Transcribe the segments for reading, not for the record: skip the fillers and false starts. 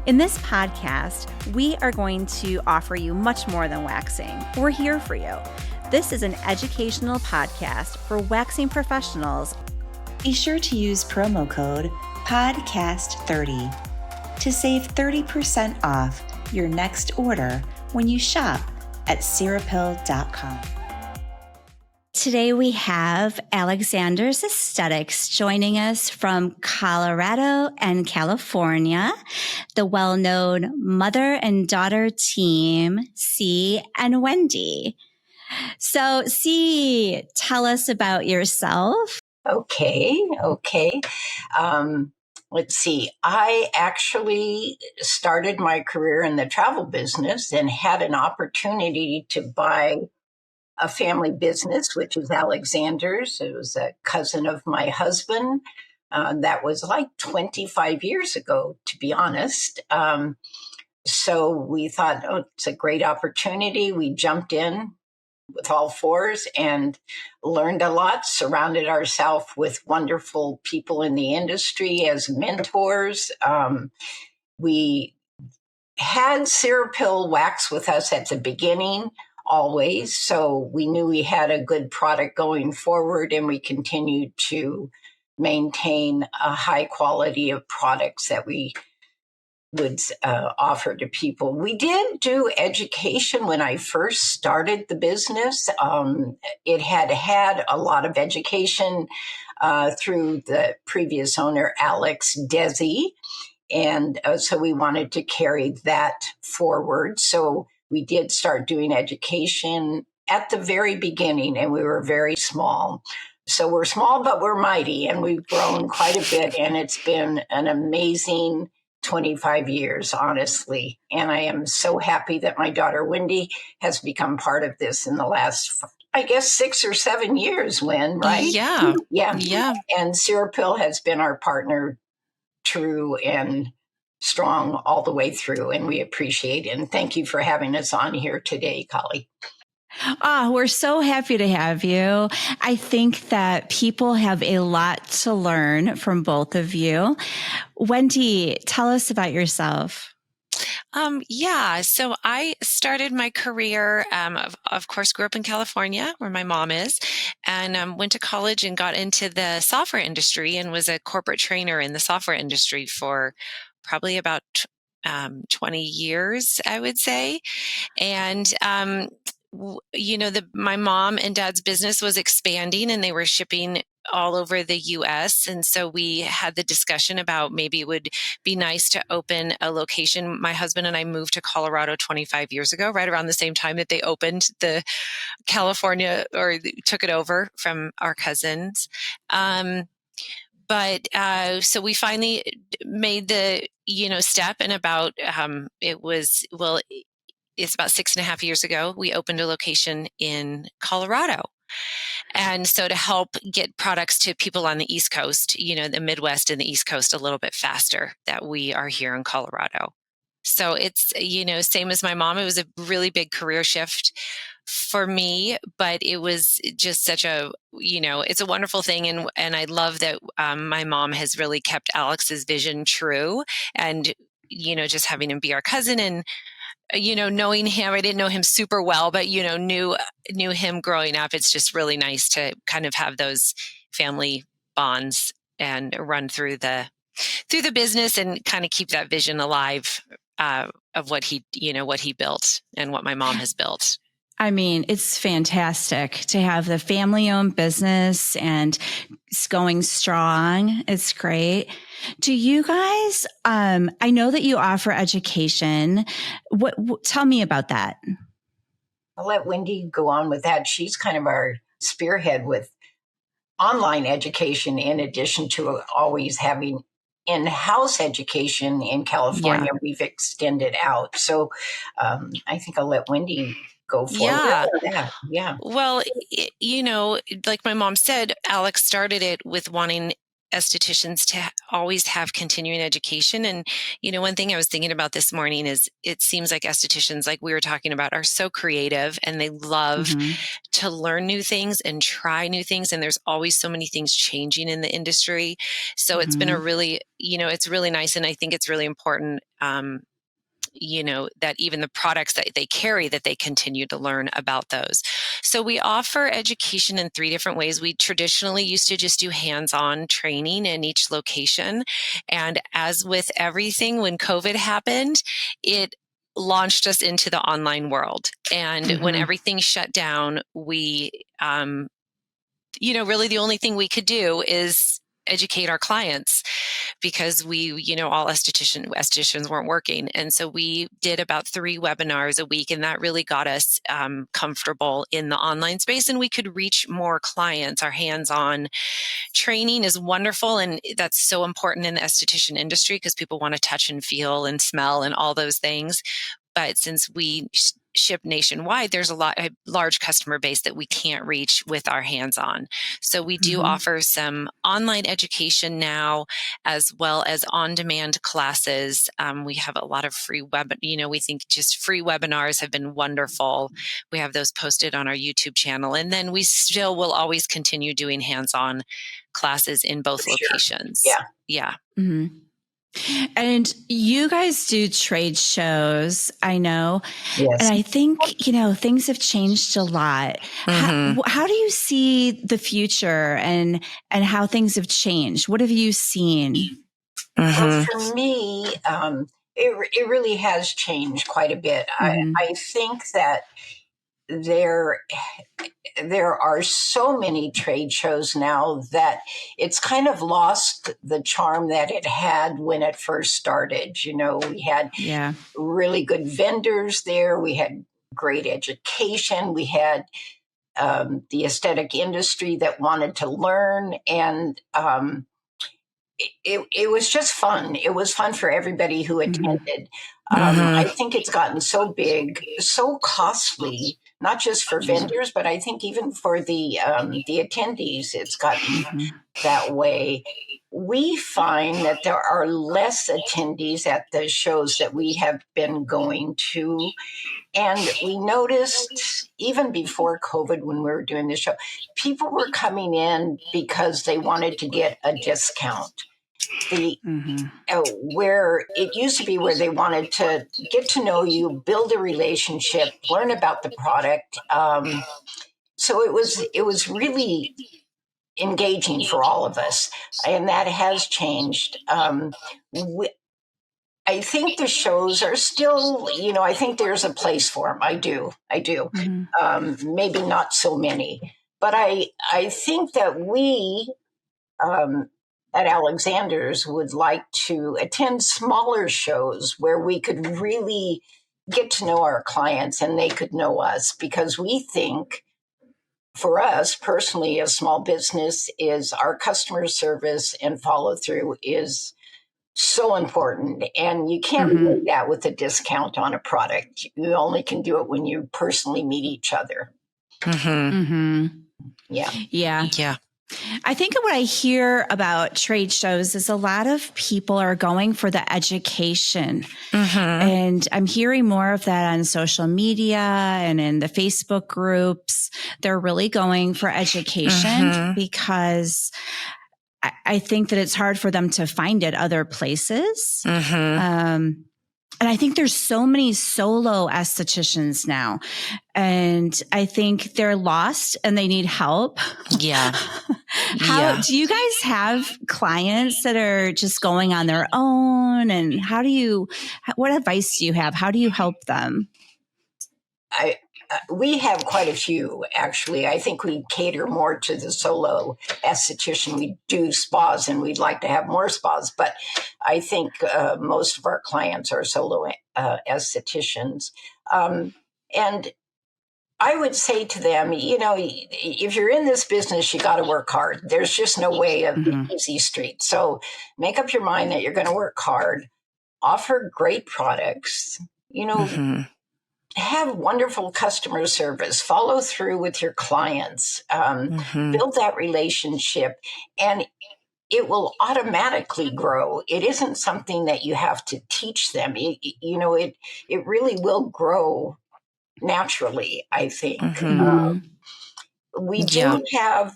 In this podcast, we are going to offer you much more than waxing. We're here for you. This is an educational podcast for waxing professionals. Be sure to use promo code PODCAST30 to save 30% off your next order when you shop at Cirépil.com. Today we have Alexander's Aesthetics joining us from Colorado and California, the well-known mother and daughter team, Cee and Wendi. So Cee, tell us about yourself. Okay. Let's see. I actually started my career in the travel business and had an opportunity to buy a family business, which is Alexander's. It was a cousin of my husband. That was like 25 years ago, to be honest. So we thought, it's a great opportunity. We jumped in with all fours and learned a lot, surrounded ourselves with wonderful people in the industry as mentors. We had Cirépil wax with us at the beginning, always. So we knew we had a good product going forward, and we continued to maintain a high quality of products that we would offer to people. We did do education when I first started the business. It had a lot of education through the previous owner, Alex Desi. And so we wanted to carry that forward. So we did start doing education at the very beginning, and we were very small. So we're small, but we're mighty, and we've grown quite a bit. And it's been an amazing 25 years, honestly. And I am so happy that my daughter, Wendi, has become part of this in the last, I guess, 6 or 7 years, Wen, right? Yeah. And Cirépil has been our partner, true and strong all the way through, and we appreciate it. And thank you for having us on here today, Collie. We're so happy to have you. I think that people have a lot to learn from both of you. Wendi, tell us about yourself. So I started my career, of course, grew up in California where my mom is, and went to college and got into the software industry and was a corporate trainer in the software industry for probably about 20 years, I would say. And, my mom and dad's business was expanding, and they were shipping all over the US. And so we had the discussion about maybe it would be nice to open a location. My husband and I moved to Colorado 25 years ago, right around the same time that they opened the California, or took it over from our cousins. So we finally made the, step, and it's about 6.5 years ago, we opened a location in Colorado. And so to help get products to people on the East Coast, the Midwest and the East Coast a little bit faster, that we are here in Colorado. So it's, same as my mom, it was a really big career shift for me, but it was just such a, it's a wonderful thing. And I love that my mom has really kept Alex's vision true, and, just having him be our cousin, and knowing him, I didn't know him super well, but, knew him growing up. It's just really nice to kind of have those family bonds and run through the business and kind of keep that vision alive of what he built and what my mom has built. I mean, it's fantastic to have the family-owned business and it's going strong. It's great. Do you guys, I know that you offer education. Tell me about that. I'll let Wendi go on with that. She's kind of our spearhead with online education, in addition to always having in-house education in California. Yeah. We've extended out. So I think I'll let Wendi go forward. Yeah. Well, like my mom said, Alex started it with wanting estheticians to always have continuing education. And, one thing I was thinking about this morning is it seems like estheticians, like we were talking about, are so creative and they love to learn new things and try new things. And there's always so many things changing in the industry. So it's been a really, it's really nice. And I think it's really important, that even the products that they carry, that they continue to learn about those. So we offer education in 3 different ways. We traditionally used to just do hands-on training in each location. And as with everything, when COVID happened, it launched us into the online world. And when everything shut down, we, really the only thing we could do is educate our clients, because we, all estheticians weren't working. And so we did about 3 webinars a week, and that really got us comfortable in the online space, and we could reach more clients. Our hands-on training is wonderful, and that's so important in the esthetician industry because people want to touch and feel and smell and all those things. But since we ship nationwide, there's a large customer base that we can't reach with our hands-on. So we do offer some online education now, as well as on-demand classes. We have a lot of free we think just free webinars have been wonderful. We have those posted on our YouTube channel. And then we still will always continue doing hands-on classes in both locations. Yeah. And you guys do trade shows, I know. Yes. And I think, things have changed a lot. How do you see the future and how things have changed? What have you seen? Well, for me, it really has changed quite a bit. I think that there are so many trade shows now that it's kind of lost the charm that it had when it first started. We had really good vendors there. We had great education. We had the aesthetic industry that wanted to learn, and it was just fun. It was fun for everybody who attended. I think it's gotten so big, so costly, not just for vendors, but I think even for the attendees, it's gotten that way. We find that there are less attendees at the shows that we have been going to. And we noticed even before COVID, when we were doing the show, people were coming in because they wanted to get a discount. Where it used to be where they wanted to get to know you, build a relationship, learn about the product. So it was really engaging for all of us, and that has changed. I think the shows are still, I think there's a place for them. I do. Maybe not so many, but I think that we at Alexander's would like to attend smaller shows where we could really get to know our clients and they could know us, because we think, for us personally, a small business, is our customer service and follow through is so important. And you can't do that with a discount on a product. You only can do it when you personally meet each other. Yeah. I think what I hear about trade shows is a lot of people are going for the education. And I'm hearing more of that on social media and in the Facebook groups. They're really going for education because I think that it's hard for them to find it other places. And I think there's so many solo estheticians now, and I think they're lost and they need help. How do you guys have clients that are just going on their own? And what advice do you have? How do you help them? We have quite a few, actually. I think we cater more to the solo esthetician. We do spas, and we'd like to have more spas, but I think most of our clients are solo estheticians. And I would say to them, if you're in this business, you got to work hard. There's just no way of the easy street. So make up your mind that you're going to work hard, offer great products, have wonderful customer service, follow through with your clients, build that relationship. And it will automatically grow. It isn't something that you have to teach them. It really will grow naturally, I think. Mhm. We Yeah. do have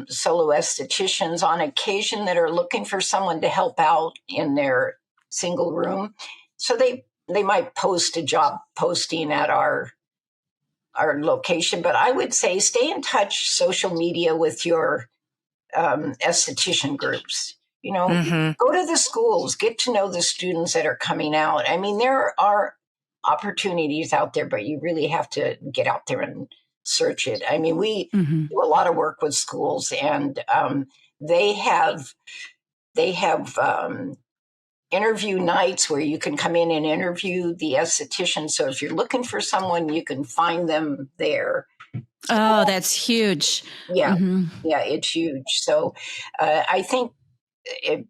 solo estheticians on occasion that are looking for someone to help out in their single room. So they might post a job posting at our location, but I would say stay in touch social media with your esthetician groups. Mm-hmm. Go to the schools, get to know the students that are coming out. I mean, there are opportunities out there, but you really have to get out there and search it. I mean, we Mhm. do a lot of work with schools, and they have interview nights where you can come in and interview the esthetician. So if you're looking for someone, you can find them there. Oh, that's huge. Yeah, Mhm. yeah, it's huge. So I think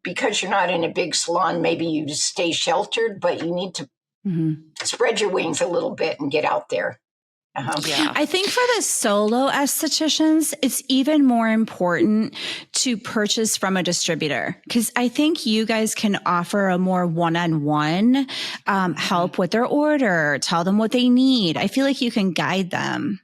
because you're not in a big salon, maybe you just stay sheltered, but you need to Mhm. spread your wings a little bit and get out there. Yeah. I think for the solo estheticians, it's even more important to purchase from a distributor because I think you guys can offer a more one-on-one help with their order, tell them what they need. I feel like you can guide them.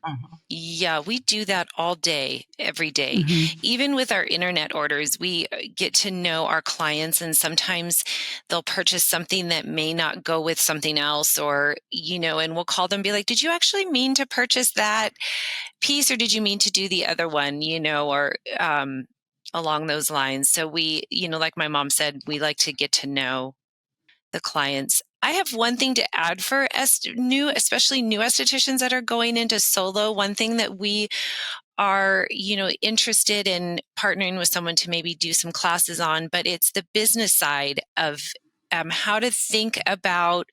Yeah, we do that all day, every day. Mhm. Even with our internet orders, we get to know our clients, and sometimes they'll purchase something that may not go with something else, or, and we'll call them and be like, did you actually mean to purchase that piece, or did you mean to do the other one, or along those lines. So we, like my mom said, we like to get to know the clients. I have one thing to add for especially new estheticians that are going into solo. One thing that we are, interested in partnering with someone to maybe do some classes on, but it's the business side of how to think about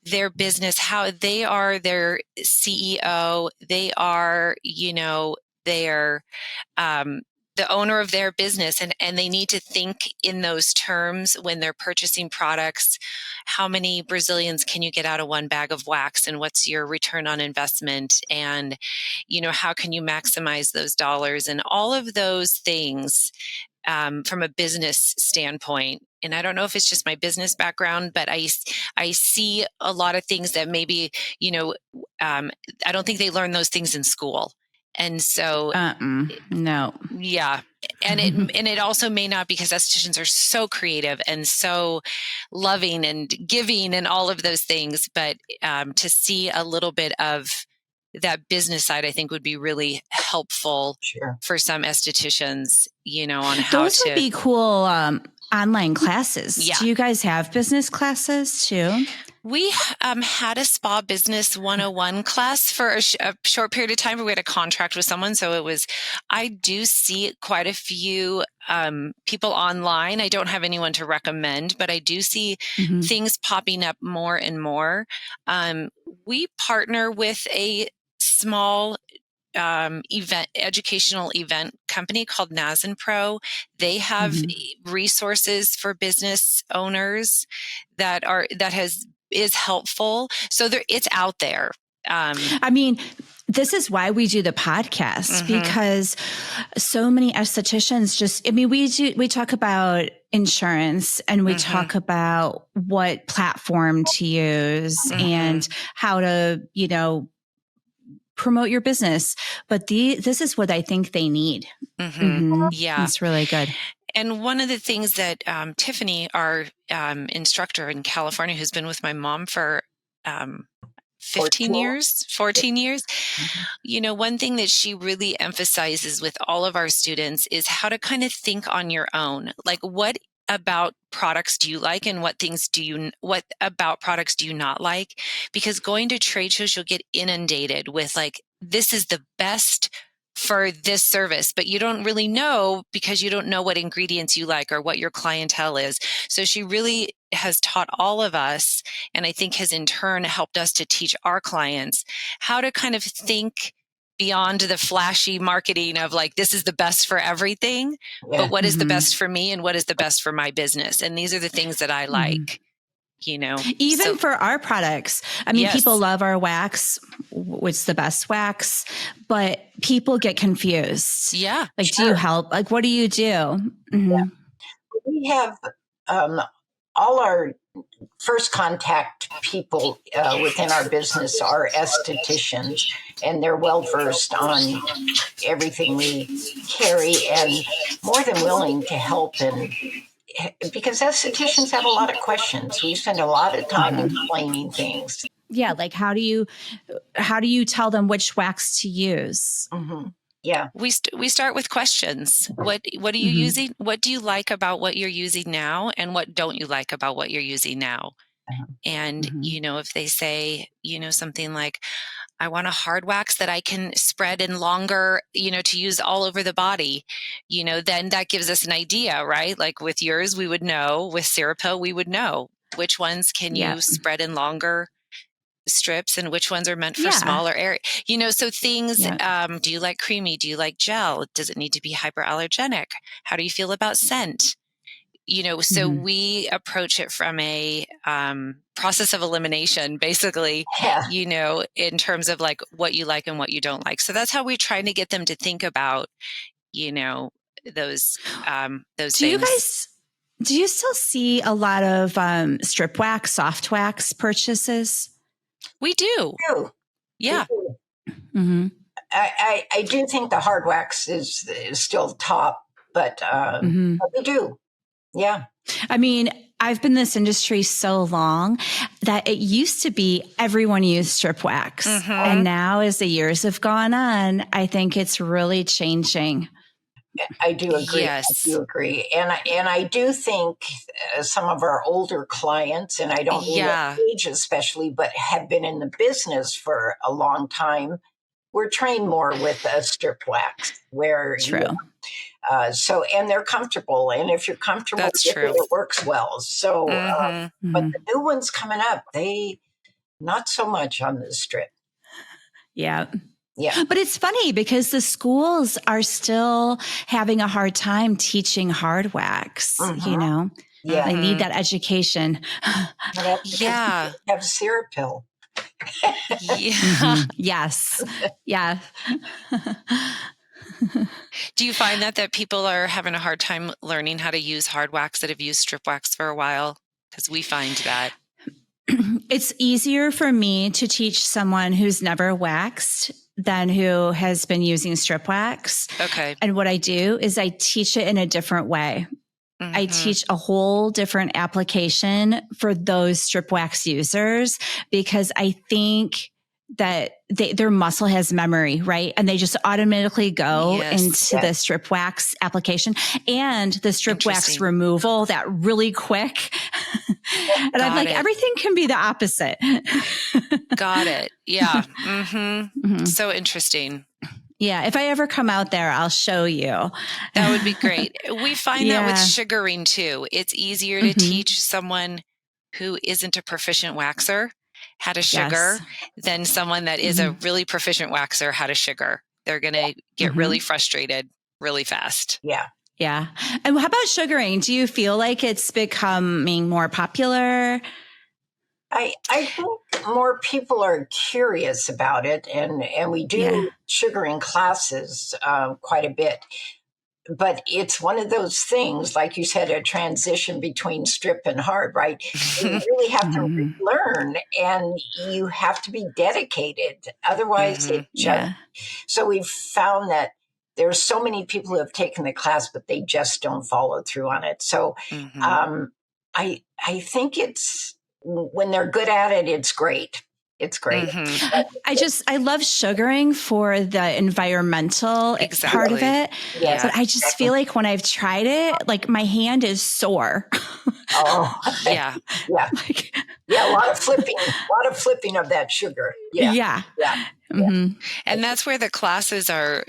their business, how they are their CEO, they are, their the owner of their business, and they need to think in those terms when they're purchasing products. How many Brazilians can you get out of one bag of wax, and what's your return on investment? And, how can you maximize those dollars and all of those things from a business standpoint. And I don't know if it's just my business background, but I see a lot of things that maybe, I don't think they learn those things in school. And so, No. yeah. And it also may not, because estheticians are so creative and so loving and giving and all of those things. But to see a little bit of that business side, I think would be really helpful for some estheticians, on how Those would be cool online classes. Yeah. Do you guys have business classes too? We had a spa business 101 class for a short period of time, where we had a contract with someone. So I do see quite a few people online. I don't have anyone to recommend, but I do see things popping up more and more. We partner with a small educational event company called Nazin Pro. They have resources for business owners is helpful. So it's out there. I mean, this is why we do the podcast, because so many estheticians we talk about insurance, and we talk about what platform to use and how to, promote your business. But this is what I think they need. Yeah. It's really good. And one of the things that Tiffany, our instructor in California, who's been with my mom for 14 years, one thing that she really emphasizes with all of our students is how to kind of think on your own. Like, what about products do you like, and what about products do you not like? Because going to trade shows, you'll get inundated with like, this is the best for this service, but you don't really know, because you don't know what ingredients you like or what your clientele is. So she really has taught all of us, and I think has in turn helped us to teach our clients how to kind of think beyond the flashy marketing of like, this is the best for everything, but what is the best for me, and what is the best for my business? And these are the things that I like. Even for our products. I mean, Yes. people love our wax, what's the best wax, but people get confused. Yeah. Like, do you help? Like, what do you do? Mm-hmm. Yeah. We have all our first contact people within our business are estheticians, and they're well versed on everything we carry and more than willing to help. And because estheticians have a lot of questions, we spend a lot of time explaining things. Yeah, like how do you tell them which wax to use? Mm-hmm. Yeah, we start with questions. What are you using? What do you like about what you're using now, and what don't you like about what you're using now? And if they say something like, I want a hard wax that I can spread in longer, to use all over the body, then that gives us an idea, right? Like with yours, we would know. With Cirépil, we would know which ones can you spread in longer strips and which ones are meant for smaller area. So things, do you like creamy? Do you like gel? Does it need to be hyperallergenic? How do you feel about scent? So we approach it from a process of elimination, basically, in terms of like what you like and what you don't like. So that's how we're trying to get them to think about, those things. Do you still see a lot of strip wax, soft wax purchases? We do. Yeah. Mm-hmm. I do think the hard wax is still top, but we do. Yeah. I mean, I've been in this industry so long that it used to be everyone used strip wax. And now as the years have gone on, I think it's really changing. I do agree. Yes. I do agree. And I do think some of our older clients, and I don't mean their age especially, but have been in the business for a long time, we're trained more with a strip wax where and they're comfortable. And if you're comfortable with it works well. So, but the new ones coming up, they not so much on the strip. Yeah. Yeah. But it's funny because the schools are still having a hard time teaching hard wax, Yeah. They need that education. Yeah. Have Cirépil. Yes. Yeah. Do you find that people are having a hard time learning how to use hard wax that have used strip wax for a while? Because we find that. It's easier for me to teach someone who's never waxed than who has been using strip wax. Okay. And what I do is I teach it in a different way. I teach a whole different application for those strip wax users because I think that their muscle has memory, right? And they just automatically go into the strip wax application and the strip wax removal that really quick. And I'm like, everything can be the opposite. Got it. Yeah. So interesting. Yeah. If I ever come out there, I'll show you. That would be great. We find that with sugaring too. It's easier to teach someone who isn't a proficient waxer how to sugar than someone that is a really proficient waxer how to sugar. They're going to get really frustrated really fast. Yeah. Yeah. And how about sugaring? Do you feel like it's becoming more popular? I think more people are curious about it, and we do sugaring classes quite a bit. But it's one of those things, like you said, a transition between strip and hard, right? You really have to learn, and you have to be dedicated. Otherwise, it just... So we've found that there's so many people who have taken the class, but they just don't follow through on it. So I think it's... when they're good at it, it's great. It's great. I love sugaring for the environmental part of it. Yeah. But I just feel like when I've tried it, like my hand is sore. Yeah. A lot of flipping of that sugar. Yeah. And that's where the classes are,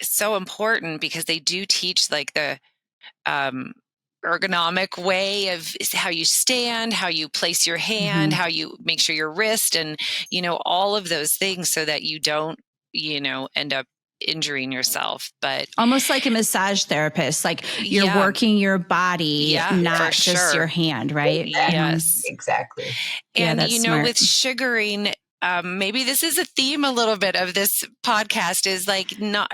so important because they do teach like the, ergonomic way of how you stand, how you place your hand, how you make sure your wrist and, all of those things so that you don't, end up injuring yourself. But almost like a massage therapist, like you're working your body, not just your hand, right? Yes, exactly. And that's smart. with sugaring, maybe this is a theme a little bit of this podcast is like not,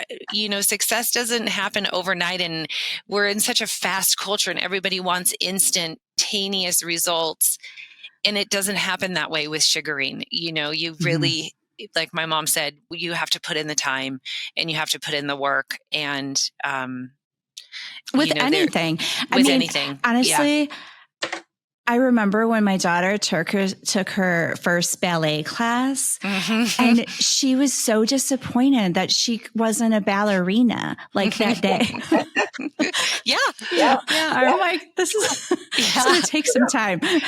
success doesn't happen overnight, and we're in such a fast culture and everybody wants instantaneous results. And it doesn't happen that way with sugaring. You really, like my mom said, you have to put in the time and you have to put in the work. And with anything, anything, honestly, I remember when my daughter took her first ballet class, and she was so disappointed that she wasn't a ballerina like that day. I'm like, this is it's going to take some time. It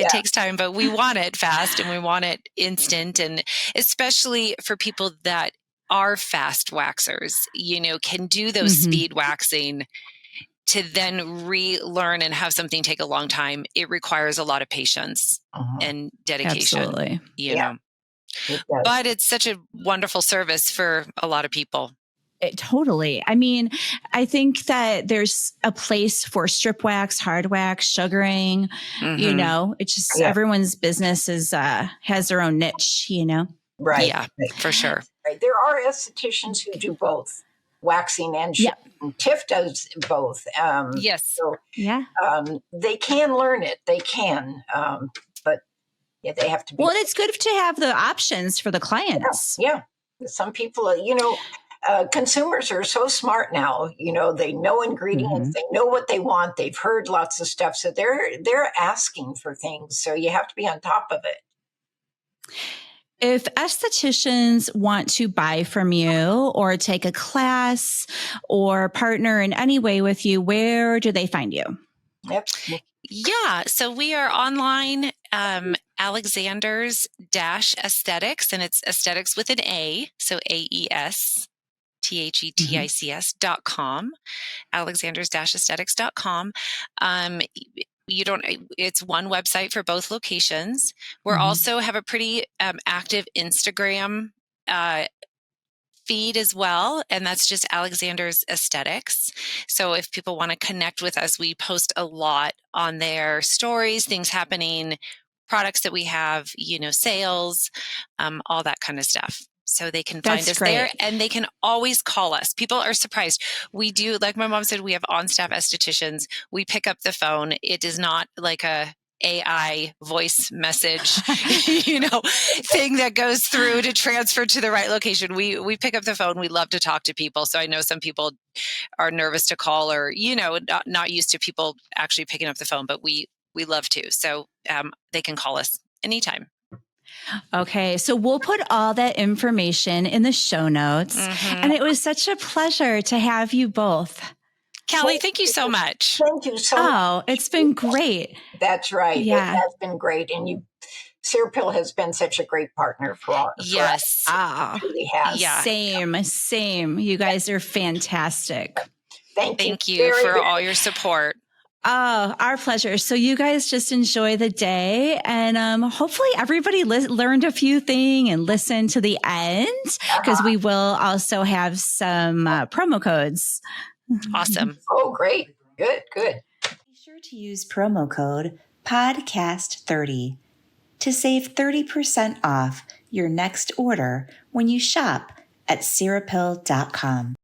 takes time, but we want it fast and we want it instant. And especially for people that are fast waxers, can do those speed waxing. To then relearn and have something take a long time, it requires a lot of patience and dedication. Absolutely. But it's such a wonderful service for a lot of people. Totally. I mean, I think that there's a place for strip wax, hard wax, sugaring. It's just everyone's business has their own niche. Right. Yeah, for sure. Right. There are estheticians who do both waxing and sugaring. Tiff does both. They can learn it. They can, but they have to be. Well, it's good to have the options for the clients. Yeah. Some people, consumers are so smart now. They know ingredients. They know what they want. They've heard lots of stuff, so they're asking for things. So you have to be on top of it. If estheticians want to buy from you or take a class or partner in any way with you, where do they find you? Yeah. So we are online, Alexander's Aesthetics, and it's aesthetics with an A. So AESTHETICS.com, Alexander's-aesthetics.com. It's one website for both locations. We're also have a pretty active Instagram feed as well. And that's just Alexander's Aesthetics. So if people want to connect with us, we post a lot on their stories, things happening, products that we have, sales, all that kind of stuff. So they can find us there, and they can always call us. People are surprised. We do, like my mom said, we have on-staff estheticians. We pick up the phone. It is not like a AI voice message, thing that goes through to transfer to the right location. We pick up the phone. We love to talk to people. So I know some people are nervous to call or, not used to people actually picking up the phone, but we love to. So they can call us anytime. Okay, so we'll put all that information in the show notes. And it was such a pleasure to have you both. Kelly, thank you so much. Thank you so much. Oh, it's been great. That's right. Yeah. It has been great. And Cirépil has been such a great partner for all. Yes. It really has. Yeah. Same. You guys are fantastic. Thank you very for all your support. Oh, our pleasure. So you guys just enjoy the day, and hopefully everybody learned a few things and listened to the end, because we will also have some promo codes. Awesome. Oh, great. Good. Be sure to use promo code PODCAST30 to save 30% off your next order when you shop at Cirépil.com.